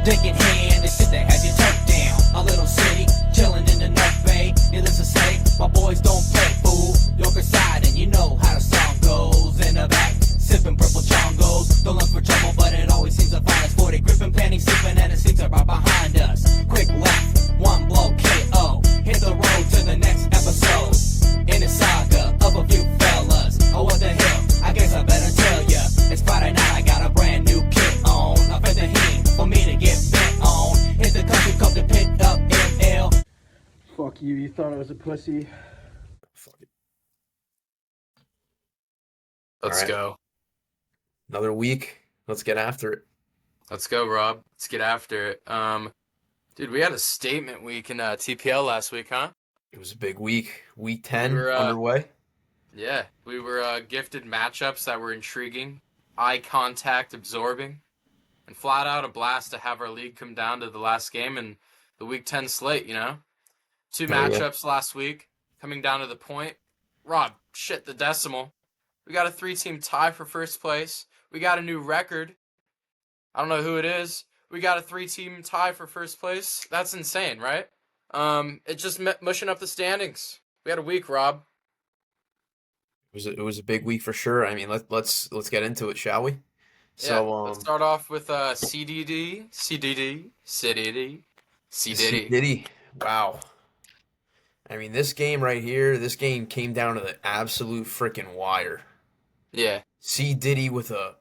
dick in hand, and shit that has you tucked down. A little city, chillin' in the North Bay. Needless to say, my boys don't play, fool. Yorker side, and you know how the song goes. In the back, sippin' purple chongos. Don't look for trouble, but it always seems to find us. 40 gripping, panties, sippin', and the seats are right behind us. Quick left, one blow, KO. Hit the road to the next episode. In the saga of a few fellas. Oh, what the hell? I guess I better tell ya. It's Friday night, I got a brand new kit on. I fed the heat for me to get bent on. Hit the country club to pick up ML. Fuck you, you thought I was a pussy. Fuck it. Let's All right. go. Another week. Let's get after it. Let's go, Rob. Let's get after it. Dude, we had a statement week in TPL last week, huh? It was a big week. Week 10 We were, underway. Yeah, we were gifted matchups that were intriguing, eye contact absorbing, and flat out a blast to have our league come down to the last game in the Week 10 slate, you know? Two Oh, yeah. matchups last week, coming down to the point. Rob, shit, the decimal. We got a 3-team tie for first place. We got a new record. I don't know who it is. We got a 3-team tie for first place. That's insane, right? It just mushing up the standings. We had a week, Rob. It was a big week for sure. I mean, let's get into it, shall we? So Let's start off with CDD. Diddy. Wow. I mean, this game right here, this game came down to the absolute freaking wire. Yeah. C. Diddy with a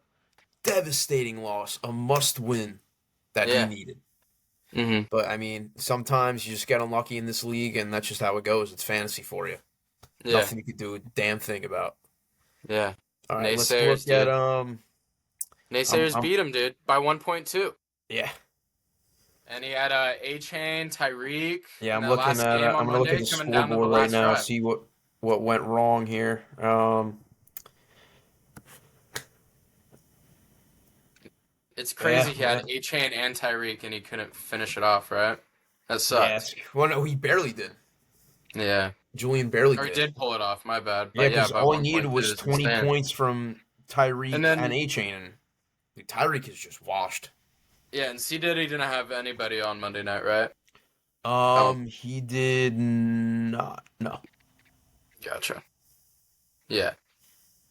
devastating loss, a must-win that Yeah. he needed. Mm-hmm. But, I mean, sometimes you just get unlucky in this league, and that's just how it goes. It's fantasy for you. Yeah. Nothing you could do a damn thing about. Yeah. All right, let's Naysayers, look at dude. Naysayers beat him, dude, by 1.2. yeah. And he had A-Chain, Tyreek. Yeah, in I'm that looking last at game on I'm gonna look at Monday, the coming down to the scoreboard right last now, drive. see what went wrong here. It's crazy he Yeah, had A-Chain and Tyreek, and he couldn't finish it off, right? That sucks. Well, no, he barely did. Yeah. Julian barely Or he did. did pull it off, my bad. Yeah, But because by all he 1.2 needed was is 20 insane. points from Tyreek And then- and A-Chain, and Tyreek is just washed. Yeah, and C. Diddy didn't have anybody on Monday night, right? He did not. No. Gotcha. Yeah.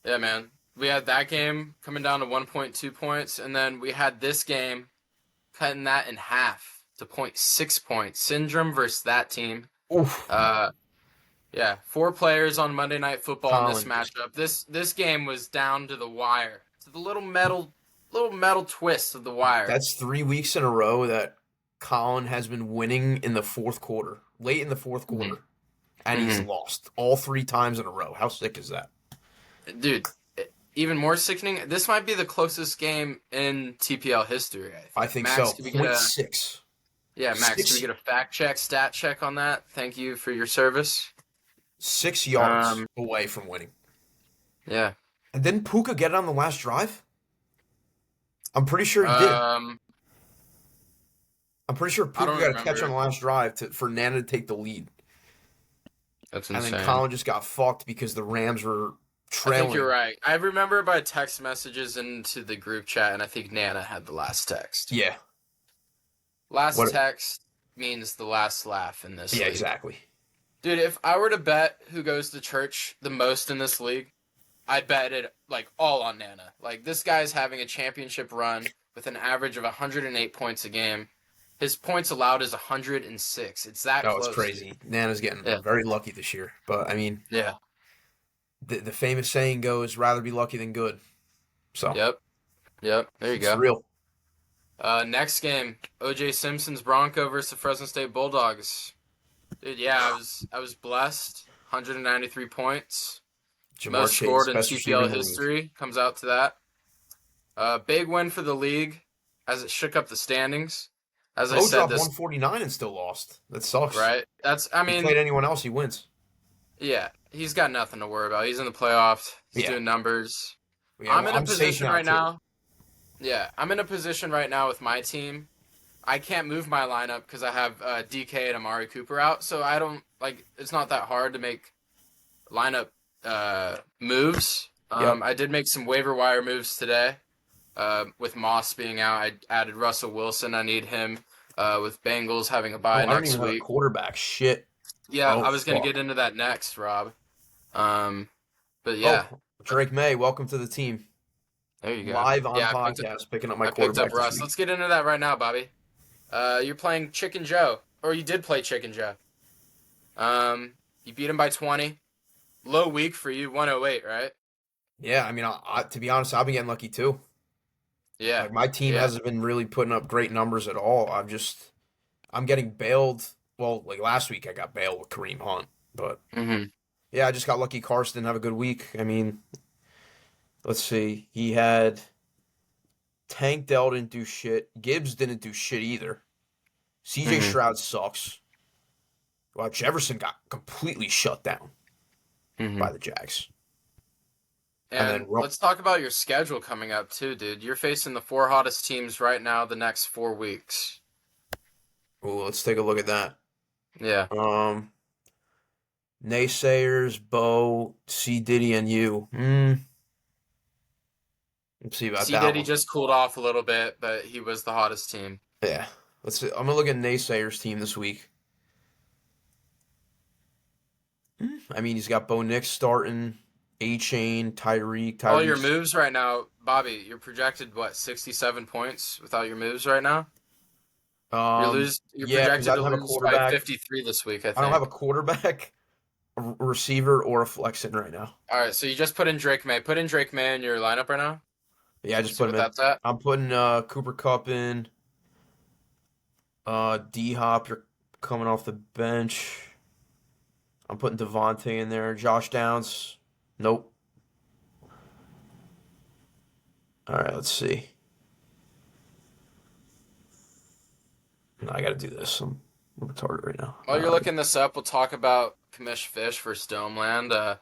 Yeah, man. We had that game coming down to 1.2 points, and then we had this game cutting that in half to 0.6 points. Syndrome versus that team. Oof. Yeah, 4 players on Monday Night Football in this Collins. matchup. This game was down to the wire, to the little metal twist of the wire. That's 3 weeks in a row that Colin has been winning in the fourth quarter, late in the fourth quarter, and he's lost all 3 times in a row. How sick is that? Dude, even more sickening. This might be the closest game in TPL history. I think Max, so. can we get a 0.6. Yeah, Max, Six- can we get a fact check, stat check on that? Thank you for your service. 6 yards away from winning. Yeah. And didn't Puka get it on the last drive? I'm pretty sure he did. I'm pretty sure Puka don't got a catch remember. on the last drive for Nana to take the lead. That's And insane. then Colin just got fucked because the Rams were I trailing. think you're right. I remember by text messages into the group chat, and I think Nana had the last text. Yeah. Last What- text means the last laugh in this Yeah, league. exactly. Dude, if I were to bet who goes to church the most in this league, I'd bet it like all on Nana. Like this guy's having a championship run with an average of 108 points a game. His points allowed is 106. It's that That close. was crazy. Nana's getting Yeah. very lucky this year. But, I mean, Yeah. the famous saying goes, rather be lucky than good. So, Yep. There you it's go. real. Next game, OJ Simpson's Bronco versus the Fresno State Bulldogs. Dude, yeah, I was blessed. 193 points. Jamar Most Chase, scored in best receiver TPL in the league. history comes out to that. Big win for the league as it shook up the standings. As I Bo said, dropped this 149 and still lost. That sucks. right. I If he played anyone else, he wins. yeah, he's got nothing to worry about. He's in the playoffs. He's Yeah. doing numbers. Yeah, I'm in a safe position right too. now. Yeah, I'm in a position right now with my team. I can't move my lineup because I have DK and Amari Cooper out, so I don't like. It's not that hard to make lineup moves. Yep. I did make some waiver wire moves today. With Moss being out, I added Russell Wilson. I need him. With Bengals having a Oh, bye I don't next even have a week. quarterback. Shit. Yeah, Oh, I was gonna fuck. get into that next, Rob. But yeah, Oh, Drake May, welcome to the team. there you go. Live on Yeah, podcast, picking up my I picked up quarterback this Russ. week. Let's get into that right now, Bobby. You're playing Chicken Joe, or you did play Chicken Joe. You beat him by 20. Low week for you, 108, right? Yeah, I mean, to be honest, I've been getting lucky too. Yeah. Like my team Yeah. hasn't been really putting up great numbers at all. I'm getting bailed. Well, like last week I got bailed with Kareem Hunt, but Mm-hmm. yeah, I just got lucky. Carson didn't have a good week. I mean, let's see. He had Tank Dell didn't do shit. Gibbs didn't do shit either. CJ Mhm. Stroud sucks. Well, Jefferson got completely shut down Mm-hmm. by the Jags. And then let's talk about your schedule coming up too, dude. You're facing the 4 hottest teams right now the next 4 weeks. Ooh, let's take a look at that. Yeah. Naysayers, Bo, C Diddy, and you. Let's see about C. that Diddy one. just cooled off a little bit, but he was the hottest team. Yeah. Let's see. I'm gonna look at Naysayers' team this week. I mean, he's got Bo Nix starting, A-Chain, Tyreek. All your moves right now, Bobby, you're projected, 67 points without your moves right now? You're Yeah, because projected I to don't have a lose by quarterback. 53 this week, I think. I don't have a quarterback, a receiver, or a flex in right now. All right, so you just put in Drake May. Put in Drake May in your lineup right now. Yeah, I just See put what him in. that's at. I'm putting Cooper Kupp in. D-Hop, you're coming off the bench. I'm putting Devontae in there. Josh Downs, nope. All right, let's see. No, I got to do this. I'm retarded right now. While you're looking this up, we'll talk about Kamish Fish for Stoneland.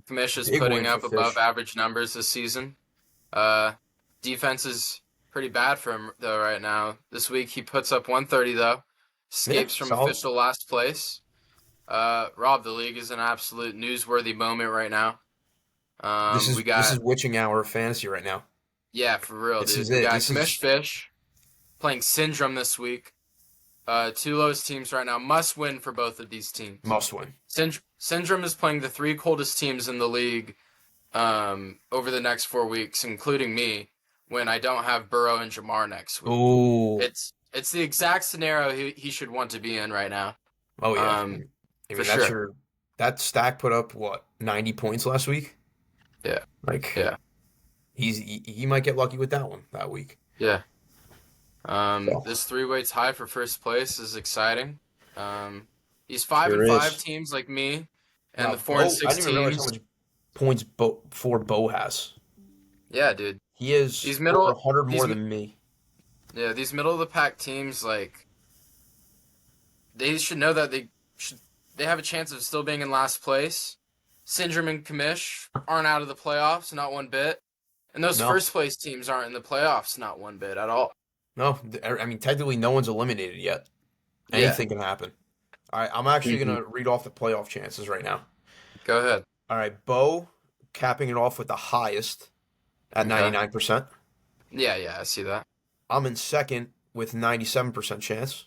Kamish is Big putting win up for above Fish. average numbers this season. Defense is pretty bad for him, though, right now. This week he puts up 130, though. Escapes from solid. official last place. Rob, the league is an absolute newsworthy moment right now. This We got is witching hour of fantasy right now. Yeah, for real, This dude. is We it. got This Kamish is- Fish playing Syndrome this week. Two lowest teams right now. Must win for both of these teams. Must win. Syndrome is playing the 3 coldest teams in the league over the next 4 weeks, including me, when I don't have Burrow and Jamar next week. Ooh. It's the exact scenario he should want to be in right now. Oh yeah. I for mean, that's sure. that stack put up what 90 points last week. Yeah. Like Yeah. he might get lucky with that one that week. Yeah. This 3-way tie for first place is exciting. These 5 Sure and 5 is. teams like me, and Wow, the 4 and Bo- 6 I didn't even realize how teams. much points Bo has. Yeah, dude. He is These middle- over 100 more these- than me. Yeah, these middle of the pack teams, like, they should know that they have a chance of still being in last place. Syndrome and Kamish aren't out of the playoffs, not one bit. And those No. first place teams aren't in the playoffs, not one bit at all. No, I mean technically no one's eliminated yet. Yeah. Anything can happen. All right, I'm actually gonna read off the playoff chances right now. Go ahead. All right, Bo capping it off with the highest at Okay. 99%. Yeah, I see that. I'm in second with 97% chance.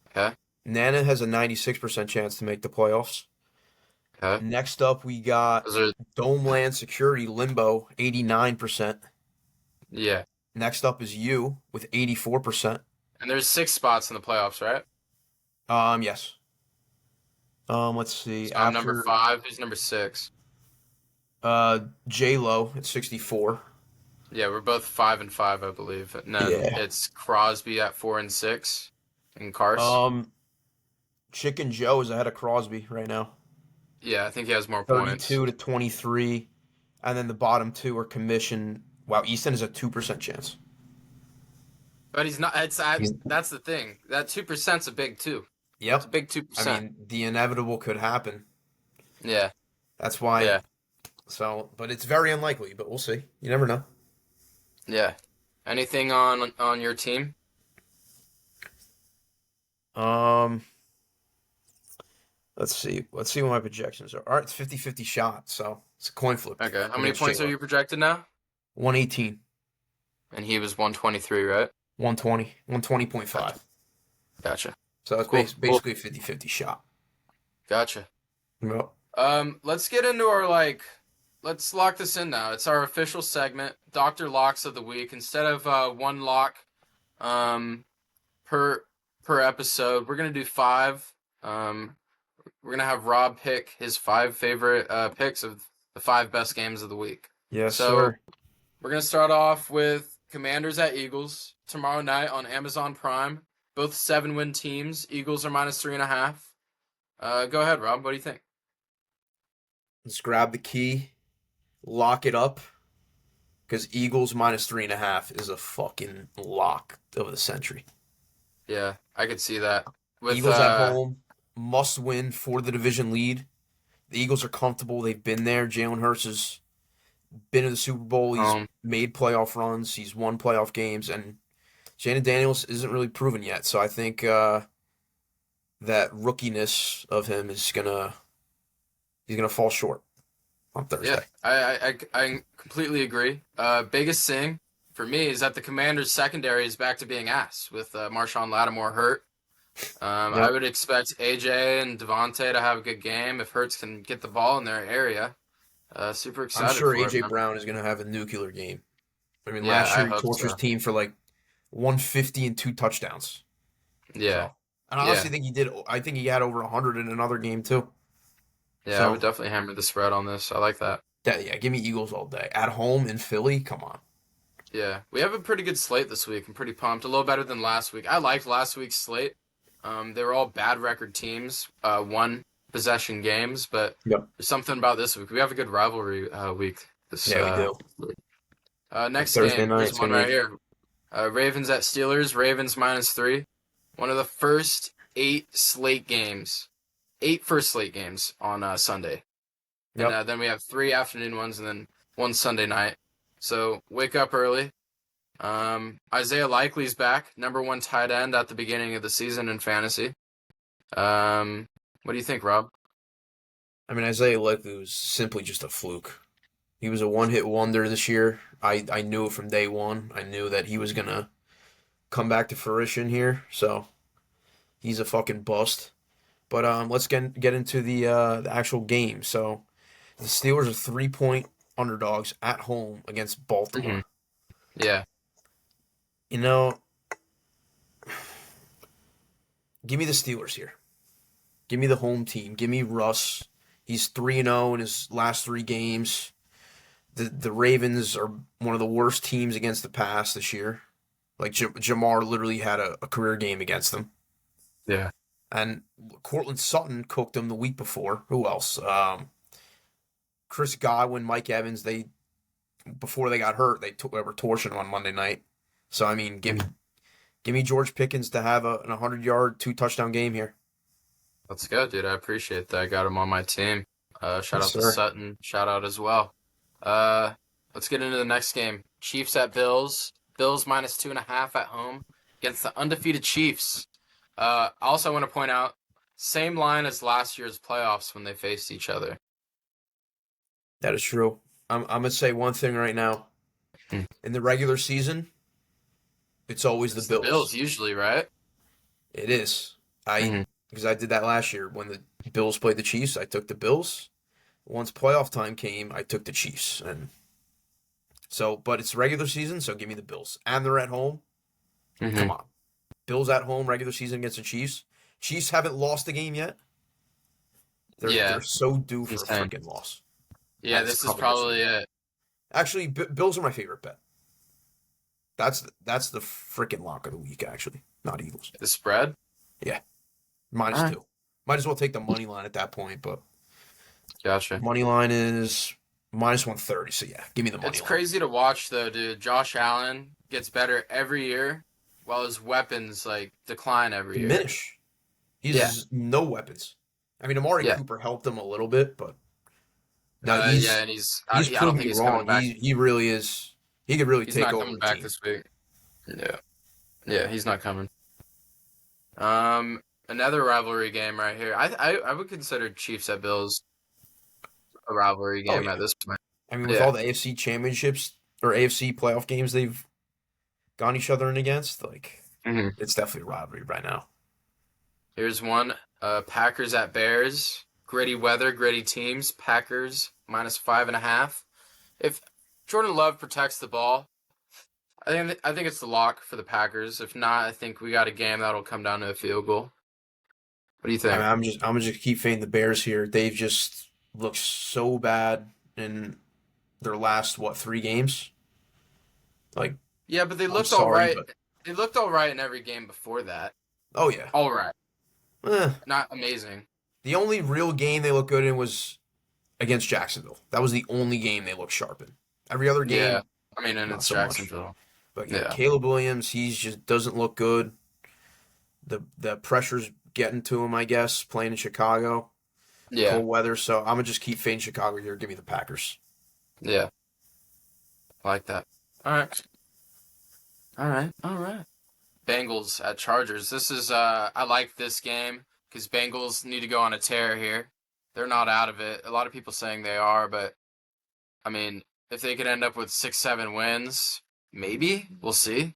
Okay. Nana has a 96% chance to make the playoffs. Okay. Next up, we got Those are, Domeland Security Limbo, 89%. yeah. Next up is you with 84%. And there's 6 spots in the playoffs, right? Yes. Let's see. So I'm number 5. Who's number 6? J-Lo at 64. Yeah, we're both 5 and 5, I believe. And then Yeah. it's Crosby at 4 and 6, and Carson. Chicken Joe is ahead of Crosby right now. Yeah, I think he has more points. 32 to 23. And then the bottom 2 are commission. Wow, Easton is a 2% chance. But he's not. That's the thing. That 2%'s a big 2. Yep. It's a big 2%. I mean, the inevitable could happen. Yeah. That's why. Yeah. So, but it's very unlikely, but we'll see. You never know. Yeah. Anything on your team? Let's see. Let's see what my projections are. All right, it's 50-50 shot, so it's a coin flip. Okay. How many against points J-Lo. are you projected now? 118. and he was 123, right? 120, 120.5. Gotcha. So that's Cool. basically a 50-50 shot. Gotcha. Yep. Let's get into our let's lock this in now. It's our official segment, Dr. Locks of the Week. Instead of one lock per episode, we're gonna do 5. We're gonna have Rob pick his 5 favorite picks of the 5 best games of the week. Yes, So sir. we're gonna start off with Commanders at Eagles tomorrow night on Amazon Prime. Both 7-win teams. Eagles are -3.5. Go ahead, Rob. What do you think? Let's grab the key, lock it up, because Eagles -3.5 is a fucking lock of the century. Yeah, I could see that. With Eagles at home, must win for the division lead. The Eagles are comfortable. They've been there. Jalen Hurts has been in the Super Bowl. He's made playoff runs. He's won playoff games, and Jaden Daniels isn't really proven yet. So I think that rookiness of him is he's gonna fall short on Thursday. Yeah, I completely agree. Biggest thing for me is that the Commanders' secondary is back to being ass with Marshawn Lattimore hurt. I would expect AJ and Devontae to have a good game if Hurts can get the ball in their area. Super excited. I'm sure for AJ him. Brown is gonna have a nuclear game. I mean, Yeah, last year I he hope torched his so. team for like 150 and 2 touchdowns. Yeah, So, and I honestly think he did. I think he had over 100 in another game too. yeah, So- I would definitely hammer the spread on this. I like that. Yeah, give me Eagles all day. At home in Philly, come on. Yeah, we have a pretty good slate this week. I'm pretty pumped. A little better than last week. I liked last week's slate. They were all bad record teams, 1 possession games, but Yep. there's something about this week. We have a good rivalry week. This, Yeah, we do. Next Thursday game, night, there's it's one gonna right be- here. Ravens at Steelers. Ravens -3. One of the first 8 slate games. 8 first slate games on Sunday. Yep. And then we have 3 afternoon ones and then 1 Sunday night. So wake up early. Isaiah Likely's back, #1 tight end at the beginning of the season in fantasy. What do you think, Rob? I mean, Isaiah Likely was simply just a fluke. He was a one-hit wonder this year. I knew it from day one. I knew that he was gonna come back to fruition here. So he's a fucking bust. But let's get into the actual game. So the Steelers are 3-point underdogs at home against Baltimore. Yeah. You know, give me the Steelers here. Give me the home team. Give me Russ. He's 3-0 in his last 3 games. The Ravens are one of the worst teams against the pass this year. Like Jamar literally had a career game against them. Yeah. And Cortland Sutton cooked them the week before. Who else? Chris Godwin, Mike Evans. Before they got hurt, they were torching them on Monday night. So I mean, give me George Pickens to have an 100-yard, 2-touchdown game here. Let's go, dude. I appreciate that. I got him on my team. Shout Yes, out to sir. Sutton. Shout out as well. Let's get into the next game. Chiefs at Bills. Bills -2.5 at home against the undefeated Chiefs. Also, I want to point out, same line as last year's playoffs when they faced each other. That is true. I'm gonna say one thing right now. In the regular season, it's always It's the Bills. Bills usually, right? It is. Mhm. Because I did that last year when the Bills played the Chiefs. I took the Bills. Once playoff time came, I took the Chiefs. And so, but it's regular season, so give me the Bills. And they're at home. Mhm. Come on. Bills at home, regular season against the Chiefs. Chiefs haven't lost a game yet. They're so due for Insane. a freaking loss. Yeah, That's this is covered probably it. Actually, Bills are my favorite bet. That's the freaking lock of the week, actually. Not Eagles. The spread? Minus Alright. 2. Might as well take the money line at that point, but Gotcha. money line is -130. So yeah, give me the money It's line. crazy to watch, though, dude. Josh Allen gets better every year, while his weapons decline every year. Diminish. He has no weapons. I mean, Amari Yeah. Cooper helped him a little bit, but no, he's and I he's don't proved think me he's coming wrong. back. He really is. He could really He's take not over coming the back team. this week. Yeah, he's not coming. Another rivalry game right here. I would consider Chiefs at Bills a rivalry game yeah. at this point. I mean, with Yeah. all the AFC championships or AFC playoff games they've gone each other in against, like Mhm. it's definitely a rivalry right now. Here's one. Packers at Bears. Gritty weather, gritty teams. Packers -5.5. If Jordan Love protects the ball, I think it's the lock for the Packers. If not, I think we got a game that'll come down to a field goal. What do you I think? mean, I'm just keep fading the Bears here. They've just looked so bad in their last 3 games. Like, Yeah, but they I'm looked all sorry, right. but They looked all right in every game before that. oh yeah. All right, Eh, not amazing. the only real game they looked good in was against Jacksonville. That was the only game they looked sharp in. Every other game, Yeah, I mean, and not it's so much. Jacksonville. But yeah, Yeah. Caleb Williams, he's just doesn't look good. The pressure's getting to him, I guess, playing in Chicago. Yeah, Cold weather, so I'm gonna just keep fading Chicago here. Give me the Packers. yeah, I like that. All right. Bengals at Chargers. This is I like this game because Bengals need to go on a tear here. They're not out of it. A lot of people saying they are, but I mean, if they could end up with 6-7 wins, maybe we'll see.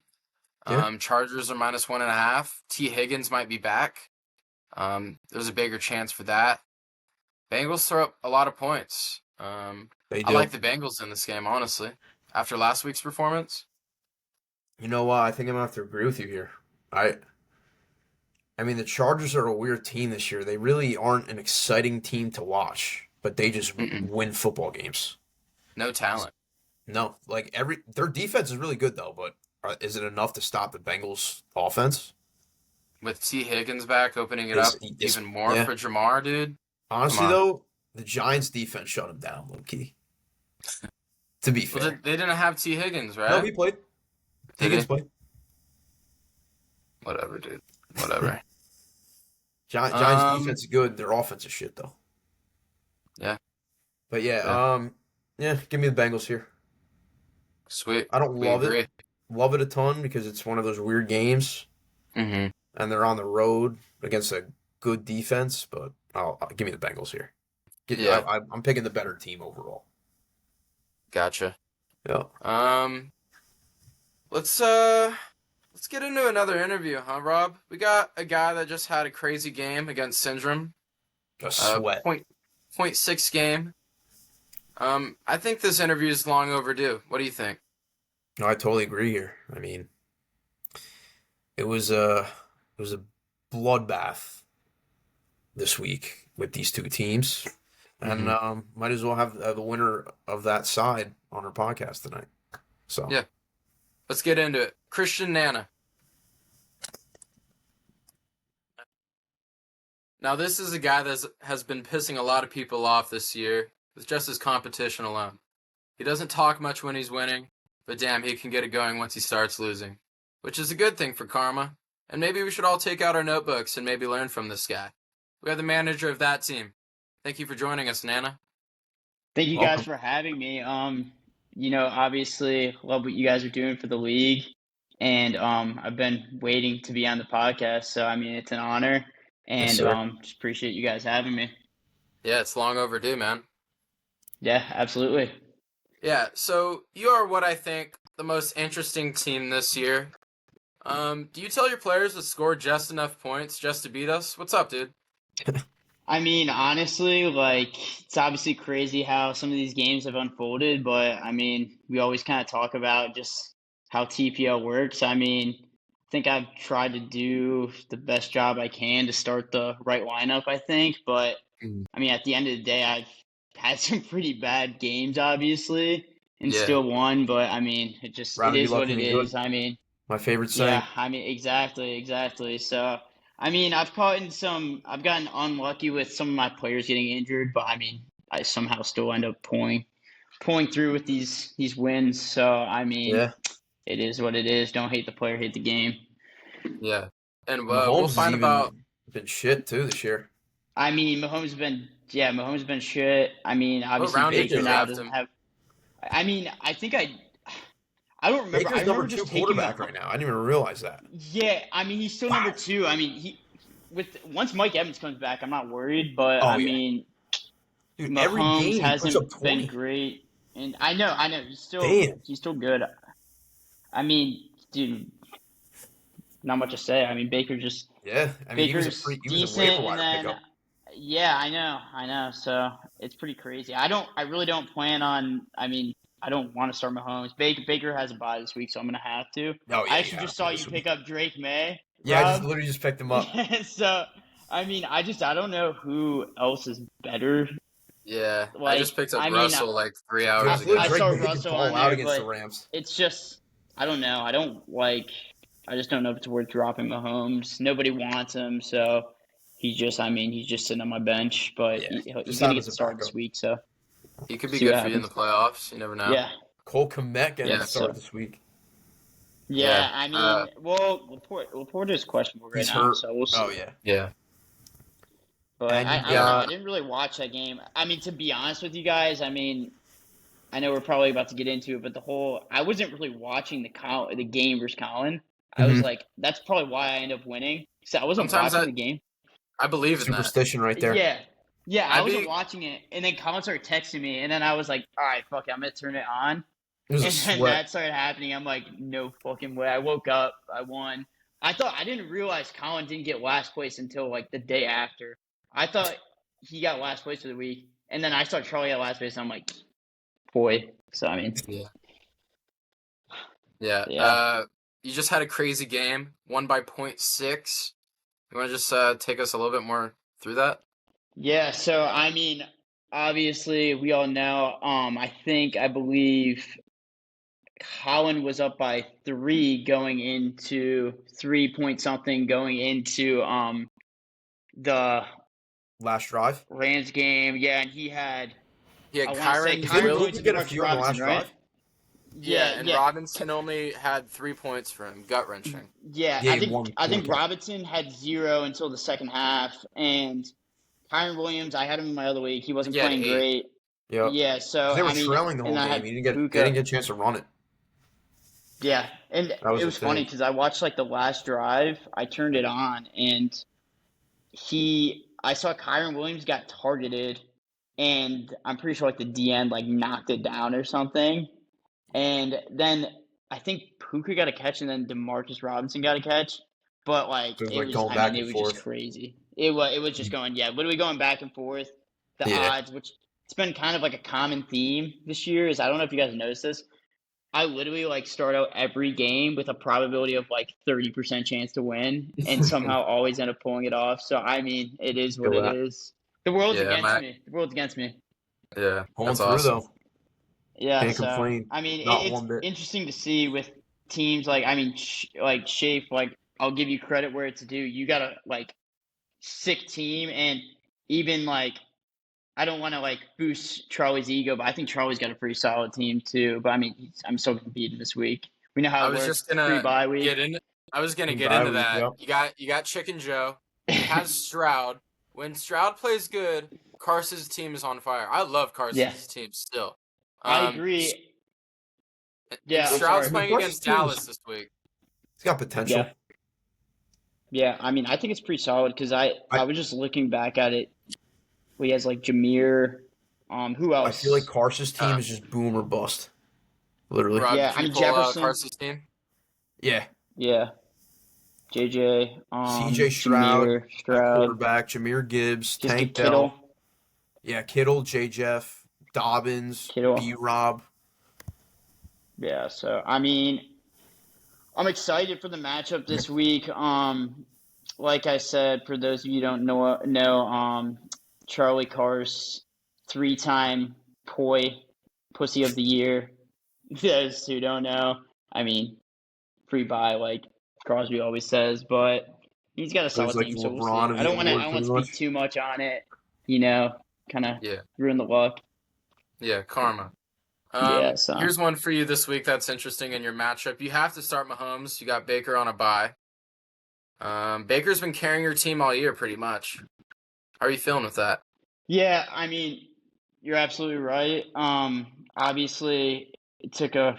Yeah. Chargers are -1.5. T. Higgins might be back. There's a bigger chance for that. Bengals throw up a lot of points. They I do. like the Bengals in this game, honestly. After last week's performance. You know what? I think I'm gonna have to agree with you here. I mean, the Chargers are a weird team this year. They really aren't an exciting team to watch, but they just Mm-mm. win football games. No talent. No, like their defense is really good though, but is it enough to stop the Bengals offense? With T. Higgins back, opening it It's- up it's- even more yeah. for Jamar, dude. Honestly, Come on. though, the Giants' defense shut him down, low key. To be Well, fair, they didn't have T. Higgins, right? no, he played. Did Higgins he? played. Whatever, dude. Whatever. Giants' defense is good. Their offense is shit though. Yeah. But yeah, give me the Bengals here. Sweet. I don't We love agree. it. Love it a ton because it's one of those weird games, Mm-hmm. and they're on the road against a good defense. But I'll give me the Bengals here. Yeah. I'm picking the better team overall. Gotcha. Yeah. Let's get into another interview, huh, Rob? We got a guy that just had a crazy game against Syndrome. A sweat. .6 game. I think this interview is long overdue. What do you think? No, I totally agree here. I mean, it was a bloodbath this week with these two teams, and might as well have the winner of that side on our podcast tonight. So Yeah. Let's get into it. Christian Nana. Now, this is a guy that has been pissing a lot of people off this year with just his competition alone. He doesn't talk much when he's winning, but damn, he can get it going once he starts losing, which is a good thing for karma. And maybe we should all take out our notebooks and maybe learn from this guy. We have the manager of that team. Thank you for joining us, Nana. Thank you Welcome. guys for having me. Obviously love what you guys are doing for the league. And I've been waiting to be on the podcast. So I mean it's an honor. And Yes, sir. just appreciate you guys having me. Yeah, it's long overdue, man. Yeah, absolutely. Yeah, so you are what I think the most interesting team this year. Do you tell your players to score just enough points just to beat us? What's up, dude? I mean, honestly, it's obviously crazy how some of these games have unfolded, but I mean, we always kind of talk about just how TPL works. I mean, I think I've tried to do the best job I can to start the right lineup, I think, but I mean, at the end of the day, I've had some pretty bad games, obviously, and Yeah. still won, but I mean, it Rather be is what lucky it than good. is. I mean, My favorite saying. yeah, I mean, exactly. So, I mean, I've gotten unlucky with some of my players getting injured, but I mean, I somehow still end up pulling through with these wins. So, I mean, Yeah. it is what it is. Don't hate the player, hate the game. Yeah. And Mahomes we'll has find even about. been shit too this year. I mean, Mahomes has been shit. I mean, obviously round did Baker you now draft doesn't him? have. I mean, I think I don't remember. Baker's I remember number 2 just taking quarterback right now. I didn't even realize that. Yeah, I mean, he's still number 2. I mean, once Mike Evans comes back, I'm not worried. But Oh, I yeah. mean, Dude, every Mahomes game he puts hasn't up 20. been great, and I know, he's Damn. still good. I mean, dude, not much to say. I mean, Baker just Yeah, I mean, Baker's he was a decent, waiver and wire then pickup. yeah, I know. So it's pretty crazy. I really don't plan on. I mean, I don't want to start Mahomes. Baker has a bye this week, so I'm gonna have to. Oh yeah, I you actually gotta just saw this you week. pick up Drake May, Yeah, I just Rob. literally just picked him up. So I mean, I don't know who else is better. Yeah, I Like, just picked up I mean, Russell like 3 Dude, hours I feel ago. like I Drake saw May could Russell ball on out there, against the but Rams. it's just I don't know. I just don't know if it's worth dropping Mahomes. Nobody wants him, so he's just sitting on my bench, but Yeah, he's just gonna have get as the a start this backup. week. So He could be see what good for you in the happens. playoffs. You never know. Yeah, Cole Kmet getting Yeah, the start so this week. yeah. Yeah, I mean, well, Laporte is questionable right He's now, hurt. so we'll see. Oh yeah, yeah. But and you I don't know. I got didn't really watch that game. I mean, to be honest with you guys, I mean, I know we're probably about to get into it, but I wasn't really watching the game versus Colin. I was Mhm. like, that's probably why I ended up winning. So I wasn't Sometimes watching the game. I believe in that. superstition right there. Yeah. Yeah, I I'd wasn't be watching it, and then Colin started texting me, and then I was like, all right, fuck it, I'm going to turn it on. It was a And then sweat. that started happening. I'm like, no fucking way. I woke up, I won. I didn't realize Colin didn't get last place until like the day after. I thought he got last place for the week, and then I saw Charlie at last place, and I'm like, boy. So, I mean, yeah. Yeah. You just had a crazy game, won by 0.6. You want to just take us a little bit more through that? yeah, so I mean, obviously we all know, I believe Holland was up by 3 point something going into the Last drive. Rams game. Yeah, and he had He had I want to say Kyron Didn't Kyron Will. Williams Cooper and get a Demarcus few on the last Robinson, right? drive? Yeah, and yeah. Robinson only had 3 points for him. Gut wrenching. Yeah, Yeah, I he think won I think point. Robinson had 0 until the second half, and Kyron Williams, I had him in my other league. He wasn't He had playing 8. great. Yep. Yeah, so They were I mean, trailing the whole and I game. had They didn't Puka. get a chance to run it. Yeah, and That was it the was funny thing. because I watched like the last drive. I turned it on, and I saw Kyron Williams got targeted, and I'm pretty sure like the DN like knocked it down or something, and then I think Puka got a catch, and then Demarcus Robinson got a catch, but like It was it like was, going I back mean, it and was just forth. crazy. It was just going, yeah, literally going back and forth. The Yeah. odds, which it's been kind of like a common theme this year, is I don't know if you guys noticed this. I literally like start out every game with a probability of like 30% chance to win, and somehow always end up pulling it off. So I mean, it is what Feel it that. is. The world's Yeah, against me. The world's against me. Yeah, Pulling that's through awesome. though. Yeah. Can't So complain. I mean, Not it's one bit. interesting to see with teams like like Shape. Like I'll give you credit where it's due. You got a like sick team, and even like I don't want to like boost Charlie's ego, but I think Charlie's got a pretty solid team too. But I mean, I'm still gonna beat him this week. We know how I it was works. just Free gonna bye week. get in. I was gonna Free get bye into week, that. yep. You got Chicken Joe. He has Stroud. When Stroud plays good, Carson's team is on fire. I love Carson's Yeah. team still. I agree. And Yeah, I'm Stroud's sorry. playing Carson's against team is- Dallas this week. He's got potential. Yeah. Yeah, I mean, I think it's pretty solid because I was just looking back at it. He has like Jameer. Who else? I feel like Carson's team is just boom or bust. Literally. Rob, Yeah, did I you mean, pull Jefferson. Carson's team? Yeah. Yeah. JJ. CJ Stroud, Jameer, at Stroud. quarterback, Jameer Gibbs, Just Tank get Kittle. Dell. Yeah, Kittle, J. Jeff, Dobbins, Kittle. B. Rob. Yeah, so I mean, I'm excited for the matchup this week. Like I said, for those of you who don't know, Charlie Carse, 3-time Pussy of the Year. Those who don't know, I mean, free buy like Crosby always says, but he's got a solid like team, the so we'll LeBron see. of I the don't want award, to pretty speak much. too much on it, kind of Yeah. ruin the luck. Yeah, karma. Yeah, so Here's one for you this week that's interesting in your matchup. You have to start Mahomes. You got Baker on a bye. Baker's been carrying your team all year pretty much. How are you feeling with that? yeah, I mean, you're absolutely right. Obviously, it took a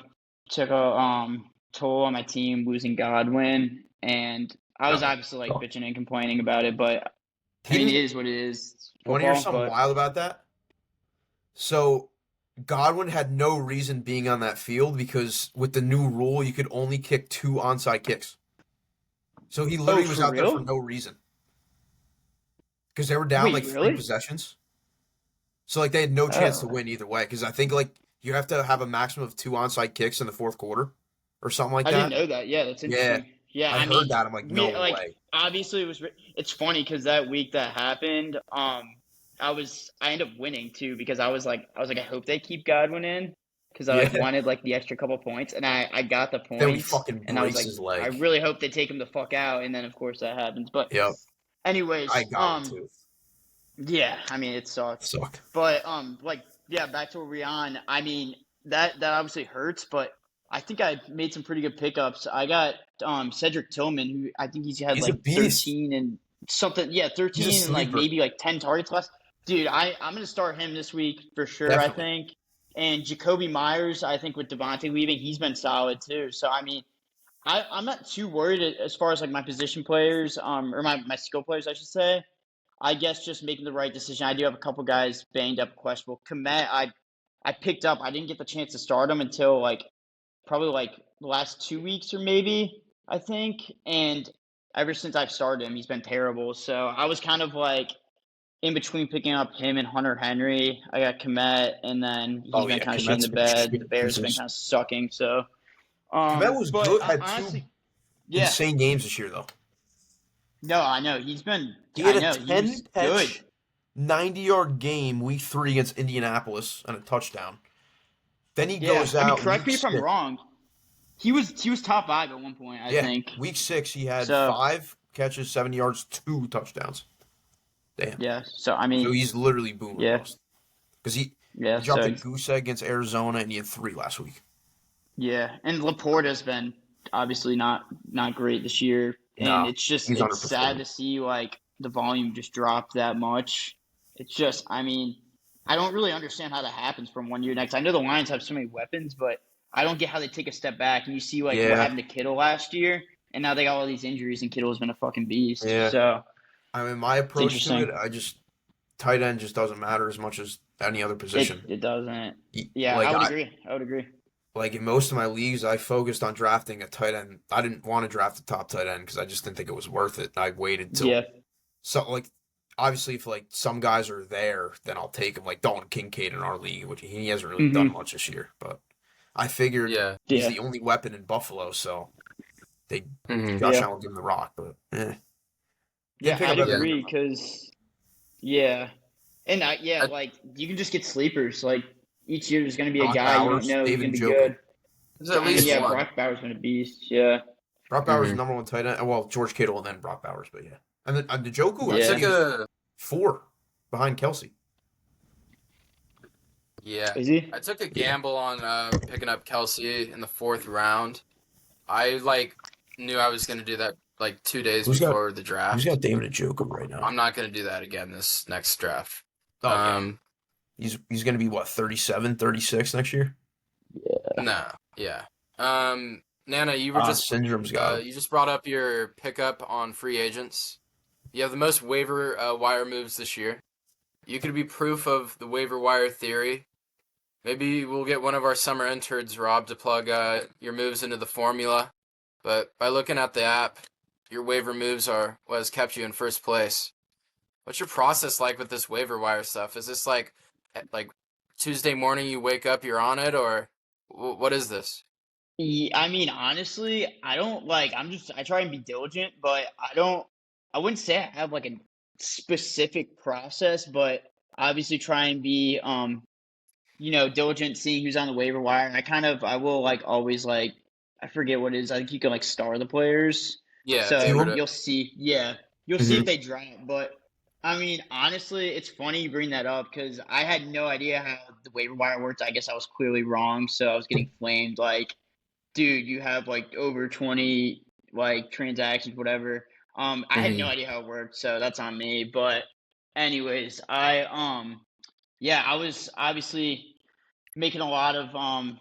toll on my team losing Godwin, and I was obviously like bitching and complaining about it, but I mean, it is what it is. It's Want to hear football, something but wild about that? So, Godwin had no reason being on that field because with the new rule, you could only kick 2 onside kicks. So he literally was for out there for real? no reason. Because they were down Wait, like 3 really? possessions. So like they had no chance to Oh. win either way. Because I think like you have to have a maximum of 2 onside kicks in the fourth quarter or something like I that. didn't know that. Yeah, that's Yeah. interesting. Yeah, I I heard mean, that. I'm like, no like way. obviously it's funny because that week that happened, I ended up winning too because I hope they keep Godwin in because I like Yeah. wanted like the extra couple points and I got the Then we points fucking and I was brace like his I leg. really hope they take him the fuck out and then of course that happens. But Yep. anyways, I got him too. yeah, I mean it sucks. Sucked. But like yeah, back to where we're on. I mean that obviously hurts, but I think I made some pretty good pickups. I got Cedric Tillman, who I think he's had He's a like beast. 13 and something. Yeah, 13 and like sleeper. maybe like 10 targets less. Dude, I'm gonna start him this week for sure. Definitely. I think. And Jacoby Myers, I think with Devontae leaving, he's been solid too. So I mean, I'm not too worried as far as like my position players, or my skill players, I should say. I guess just making the right decision. I do have a couple guys banged up, questionable. Komet, I picked up. I didn't get the chance to start him until like probably like the last 2 weeks or maybe I think. And ever since I've started him, he's been terrible. So I was kind of like in between picking up him and Hunter Henry. I got Komet, and then he's been kind of shitting Komet's the been bed. shit. The Bears have been kind of sucking. So Komet was but good. Had honestly, 2 yeah. insane games this year though. No, I know he's been. He had I know a he 10 was catch, good. 90-yard game week 3 against Indianapolis and a touchdown. Then he Yeah, goes I out. mean, correct me week if I'm 6. wrong. He was top 5 at one point. I think. Week 6 he had So- 5 catches, 70 yards, 2 touchdowns. Damn. Yeah. So I mean, So he's literally booming. Yeah. Because he yeah. dropped So a goose egg against Arizona and he had 3 last week. yeah, and Laporta's been obviously not great this year, and No, it's just he's it's sad underperforming. to see like the volume just drop that much. It's just, I mean, I don't really understand how that happens from one year to next. I know the Lions have so many weapons, but I don't get how they take a step back. And you see like Yeah. what happened to Kittle last year, and now they got all these injuries, and Kittle's been a fucking beast. Yeah. So I mean, my approach to interesting. it, tight end just doesn't matter as much as any other position. it doesn't. Y- Yeah, like, I would agree. I would agree. Like in most of my leagues, I focused on drafting a tight end. I didn't want to draft a top tight end because I just didn't think it was worth it. I waited till Yeah. obviously if like some guys are there, then I'll take them. Like Dalton Kincaid in our league, which he hasn't really done much this year. But I figured Yeah. he's Yeah. the only weapon in Buffalo, so they Mhm. Josh Yeah. Allen give him the rock. But Yeah, pick I'd up everything. agree because, yeah, and like you can just get sleepers. Like each year, there's going to be a Brock guy Bowers, you don't know who's David going to be Njoku. good. There's at least yeah, one. Brock Bowers been a beast. Yeah, Brock Bowers is Mhm. number 1 tight end. Well, George Kittle and then Brock Bowers, but yeah. And then Njoku, I Yeah. think Took a 4 behind Kelsey. yeah. is he? I took a gamble on picking up Kelsey in the 4th round. I knew I was going to do that 2 days Who's got- before the draft. Who's got David Njoku right now? I'm not going to do that again this next draft. Oh, yeah. Um, He's going to be, 37, 36 next year? no, yeah. Nana, you were just Syndrome's got him. you just brought up your pickup on free agents. You have the most waiver wire moves this year. You could be proof of the waiver wire theory. Maybe we'll get one of our summer interns, Rob, to plug your moves into the formula. But by looking at the app, your waiver moves are what has kept you in first place. What's your process like with this waiver wire stuff? Is this like Tuesday morning you wake up, you're on it, or what is this? Yeah, I mean, honestly, I don't like. I try and be diligent, but I wouldn't say I have like a specific process, but obviously try and be diligent, seeing who's on the waiver wire. I will like always like. I forget what it is. I think you can like star the players. Yeah, So favorite it. you'll see. Yeah, you'll see if they drop. But I mean, honestly, it's funny you bring that up because I had no idea how the waiver wire worked. I guess I was clearly wrong, so I was getting flamed. Like, dude, you have like over 20 like transactions, whatever. I had no idea how it worked, so that's on me. But anyways, I was obviously making a lot of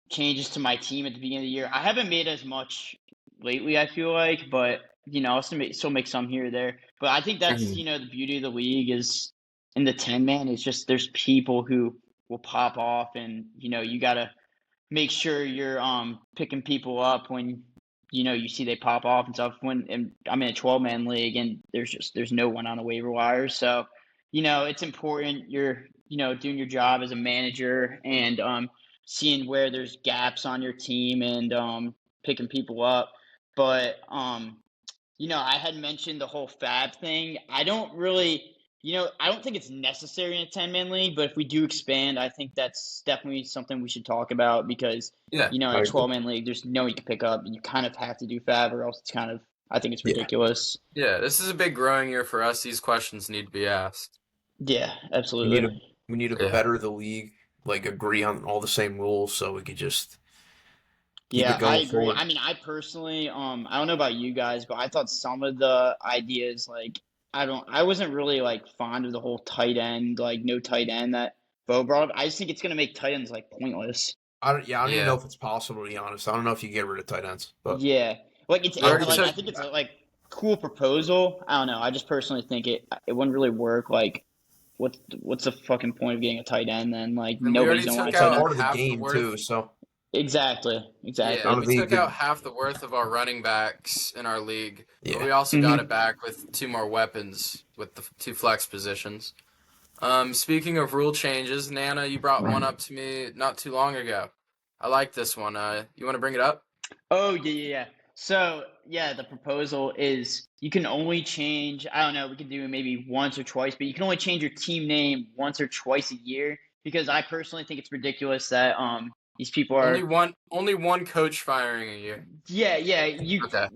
changes to my team at the beginning of the year. I haven't made as much lately, I feel like, but I'll still make some here or there. But I think that's the beauty of the league is in the 10 man. It's just there's people who will pop off, and you gotta make sure you're picking people up when you see they pop off and stuff. And I'm in a 12-man league, and there's no one on the waiver wire, so it's important you're doing your job as a manager and seeing where there's gaps on your team and picking people up. But I had mentioned the whole fab thing. I don't really, I don't think it's necessary in a 10-man league, but if we do expand, I think that's definitely something we should talk about because, Yeah. in I a agree. 12-man league, there's no one you can pick up. You kind of have to do fab or else it's kind of, I think it's ridiculous. Yeah, this is a big growing year for us. These questions need to be asked. Yeah, We absolutely. need to Yeah. better the league, like agree on all the same rules, so we could just keep Yeah, it going I agree. forward. I mean, I personally, I don't know about you guys, but I thought some of the ideas, like, I wasn't really like fond of the whole tight end, like no tight end that Bo brought up. I just think it's gonna make tight ends like pointless. I don't even Yeah. know if it's possible to be honest. I don't know if you get rid of tight ends, but Yeah, like it's We already like I took- think it's a like cool proposal. I don't know. I just personally think it wouldn't really work. Like, what's the fucking point of getting a tight end then? Like And we nobody's already gonna want took a it's tight a out end. part of the half the game worth. too. So Exactly. Yeah, That'll we be took good. out half the worth of our running backs in our league, but yeah, we also got it back with 2 more weapons with the 2 flex positions. Speaking of rule changes, Nana, you brought one up to me not too long ago. I like this one. You want to bring it up? Oh, yeah. So, yeah, the proposal is you can only change, I don't know, we could do it maybe once or twice, but you can only change your team name once or twice a year because I personally think it's ridiculous that these people are Only one coach firing a year. yeah, Okay.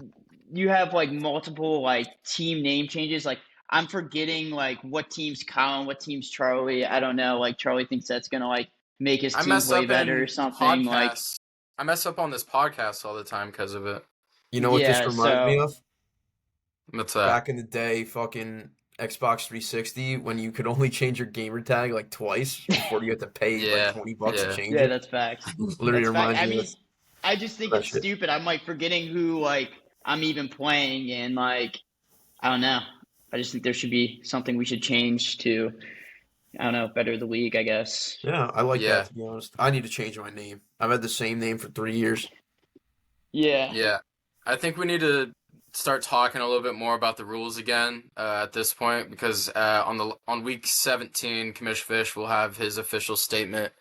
you have like multiple like team name changes. Like I'm forgetting like what team's Colin, what team's Charlie. I don't know. Like Charlie thinks that's gonna like make his I team mess play up better or in something. Like podcasts. I mess up on this podcast all the time because of it. you know what this yeah, reminds me so of? What's that? Back in the day, fucking Xbox 360, when you could only change your gamer tag like twice before you had to pay Yeah, like $20 yeah. to change yeah, it. that's facts. Literally That's fact. reminds I me mean, of I just think that it's shit. stupid. I'm like forgetting who like I'm even playing and like I don't know. I just think there should be something we should change to I don't know, better the league, I guess. Yeah, I like Yeah. that to be honest. I need to change my name. I've had the same name for 3 years. Yeah. Yeah. I think we need to start talking a little bit more about the rules again at this point because on week 17, Commish Fish will have his official statement,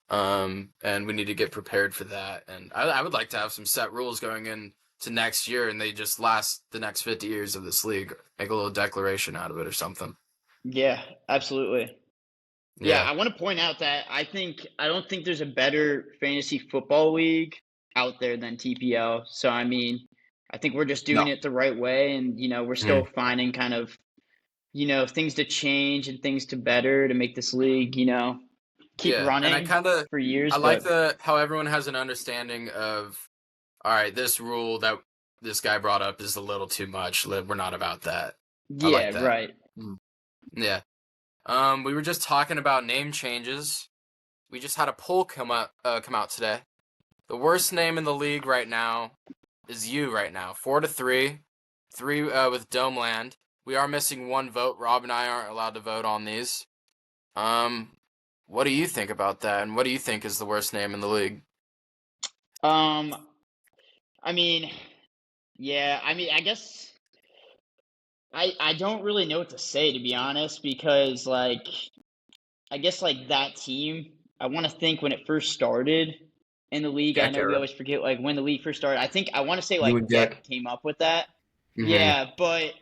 and we need to get prepared for that. And I would like to have some set rules going in to next year, and they just last the next 50 years of this league. Make a little declaration out of it or something. Yeah, absolutely. Yeah, I want to point out that I don't think there's a better fantasy football league out there than TPL. So I mean, I think we're just doing No. it the right way, and we're still finding kind of things to change and things to better to make this league keep Yeah, running and for years. I like but how everyone has an understanding of, all right, this rule that this guy brought up is a little too much. We're not about that. I yeah, like that. right. Yeah. We were just talking about name changes. We just had a poll come out today. The worst name in the league right now is you right now. 4-3. 3 with Domeland. We are missing 1 vote. Rob and I aren't allowed to vote on these. What do you think about that? And what do you think is the worst name in the league? I mean, yeah, I guess I don't really know what to say, to be honest, because like I guess like that team, I want to think when it first started in the league. I Geck know we era. always forget like when the league first started. I think I want to say You like and Geck. Geck came up with that. Mhm. Yeah, but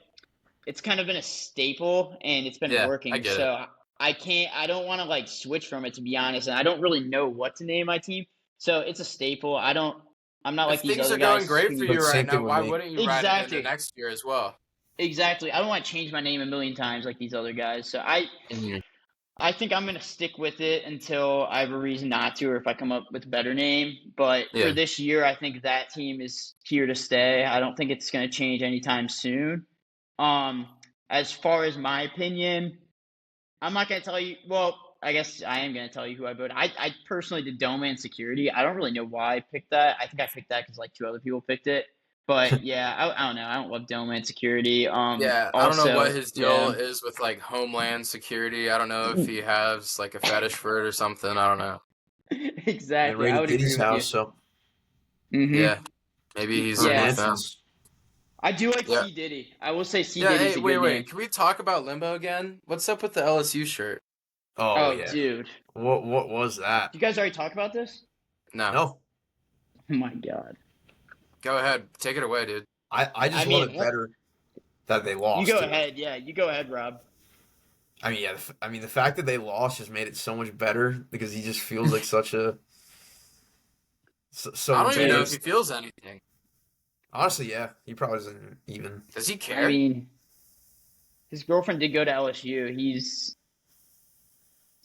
it's kind of been a staple and it's been Yeah, working. I get it. So I don't want to like switch from it, to be honest, and I don't really know what to name my team. So it's a staple. I'm not like If these things other are going guys great who- for But you same right thing now, with why me. wouldn't you ride it Exactly. into next year as well? Exactly. I don't want to change my name a million times like these other guys. So I think I'm gonna stick with it until I have a reason not to, or if I come up with a better name. But Yeah. for this year, I think that team is here to stay. I don't think it's gonna change anytime soon. As far as my opinion, I'm not gonna tell you. Well, I guess I am gonna tell you who I voted. I personally did Domain Security. I don't really know why I picked that. I think I picked that because like 2 other people picked it. But yeah, I don't know. I don't love Homeland Security. Yeah, I don't know what Also, his deal yeah, is with like Homeland Security. I don't know if he has like a fetish for it or something. I don't know. They exactly. I raided would agree Diddy's with you. house, so Hmm. Yeah, maybe he's or in Yeah, with them. mansions. I do like Yeah. C Diddy. I will say C Yeah, Diddy's hey, a wait, good name. wait. Can we talk about Limbo again? What's up with the LSU shirt? Oh Oh, yeah. dude, What was that? you guys already talked about this? No. No. Oh my god. Go ahead. Take it away, dude. I just love it better that they You lost go too. ahead. Yeah, you go ahead, Rob. I mean, yeah. I mean, the fact that they lost just made it so much better because he just feels like such a so I don't even know if embarrassed. he feels anything. Honestly, yeah, he probably doesn't even. Does he I care? mean, his girlfriend did go to LSU.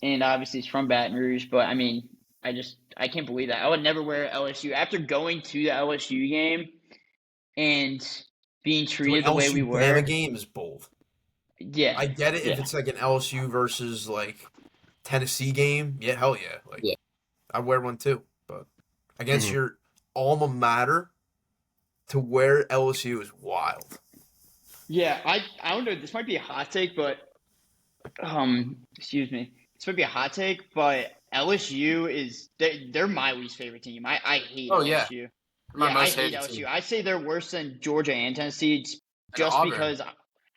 And obviously he's from Baton Rouge, but I mean, I can't believe that. I would never wear LSU after going to the LSU game and being To an treated the way we LSU Bama were. game is bold. Yeah, I get it if yeah, it's like an LSU versus like Tennessee game. Yeah, hell yeah. Like Yeah. I'd wear one too. But against Mhm. your alma mater, to wear LSU is wild. yeah. I don't know. This might be a hot take, but excuse me. This might be a hot take, but LSU is they're my least favorite team. I hate Oh, yeah. LSU. My Yeah, I most hate hated LSU. team. I say they're worse than Georgia and Tennessee And just Auburn. because,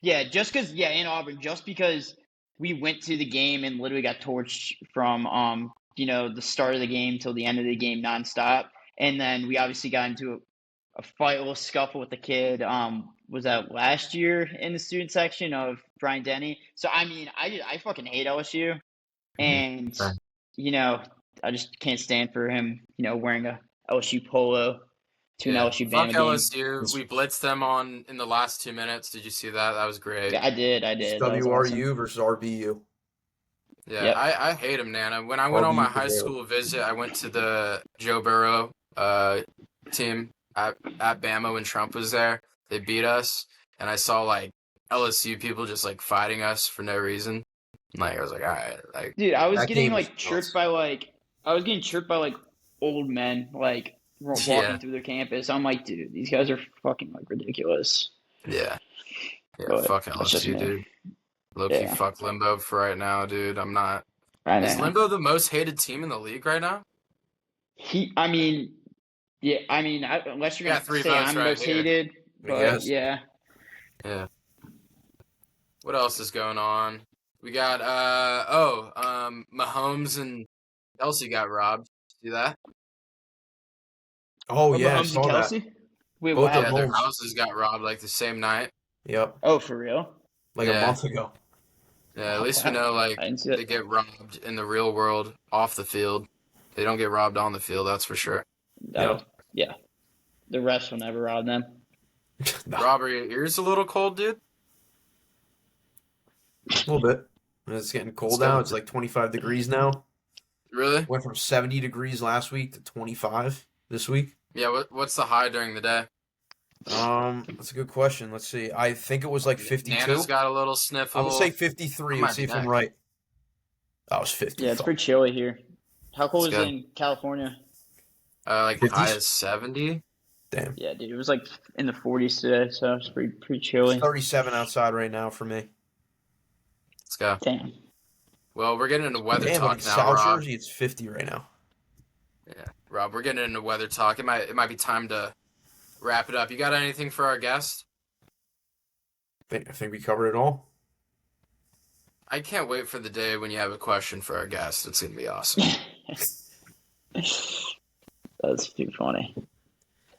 yeah, in Auburn, just because we went to the game and literally got torched from, the start of the game till the end of the game nonstop. And then we obviously got into a fight, a little scuffle with the kid. Was that last year in the student section of Brian Denny? So, I mean, I fucking hate LSU. And, Right. you know, I just can't stand for him, wearing a LSU polo to an Yeah. LSU Fuck Bama game. LSU. We blitzed them on in the last 2 minutes. Did you see that? That was great. Yeah, I did. It's That was awesome. WRU versus RBU. Yeah, Yep. I hate him, Nana. When I went on RBU my high prevailed. school visit, I went to the Joe Burrow team at Bama when Trump was there. They beat us, and I saw like LSU people just like fighting us for no reason. Like I was like, all right, like Dude, I was That getting game was chirped nuts. by old men walking Yeah. through their campus. I'm like, dude, these guys are fucking ridiculous. yeah, But fuck that's just LSU, me. dude. Low-key Yeah. fuck Limbo for right now, dude. I'm not. I Is know. Limbo the most hated team in the league right now? I mean, yeah, unless you're Yeah, gonna 3 say votes I'm right most here. hated, but Yes. yeah. Yeah. What else is going on? We got Mahomes and Kelsey got robbed. See that? Oh yeah, I Mahomes saw and that. Kelsey? Wait, Both what of Yeah, happened? their Mahomes. houses got robbed like the same night. Yep, Oh, for real? like a Yeah. month ago. Yeah, at least we know like I didn't see they that. get robbed in the real world off the field. They don't get robbed on the field, that's for sure. Yeah. The refs will never rob them. Nah, Robert, your ears a little cold, dude? a little bit. And it's getting cold It's now. good. It's like 25 degrees now. Really? Went from 70 degrees last week to 25 this week. Yeah, what's the high during the day? That's a good question. Let's see. I think it was like 52. Nana's got a little I'm sniffle. gonna say 53. I Let's might see be if I'm next. right. That was 50. Yeah, it's pretty chilly here. How cold It's is it good. in California? Like 50s? high as 70. Damn. Yeah, dude, it was like in the 40s today, so it's pretty chilly. It's 37 outside right now for me. Let's go. Damn. Well, we're getting into weather Damn, but talk in now, South Rob. Jersey, it's 50 right now. Yeah, Rob, we're getting into weather talk. It might be time to wrap it up. You got anything for our guest? I think we covered it all. I can't wait for the day when you have a question for our guest. It's gonna be awesome. That's too funny.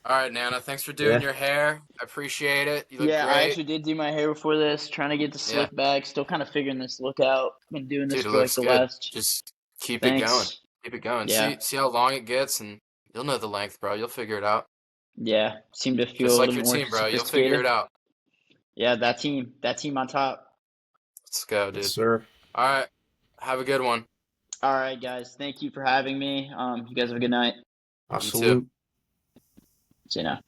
All right, Nana. Thanks for doing Yeah. your hair. I appreciate it. You look Yeah, I great. actually did do my hair before this, trying to get the slick back. Still kind of figuring this look out. Been doing this Dude, it for like looks the good. last. Just keep Thanks. it going. Keep it going. Yeah. See how long it gets, and you'll know the length, bro. You'll figure it out. Yeah, seem to feel Just a like little your more team, bro. You'll sophisticated. figure it out. Yeah, that team on top. Let's go, dude. Yes, sir. All right. Have a good one. All right, guys. Thank you for having me. You guys have a good night. I too. salute. See you now.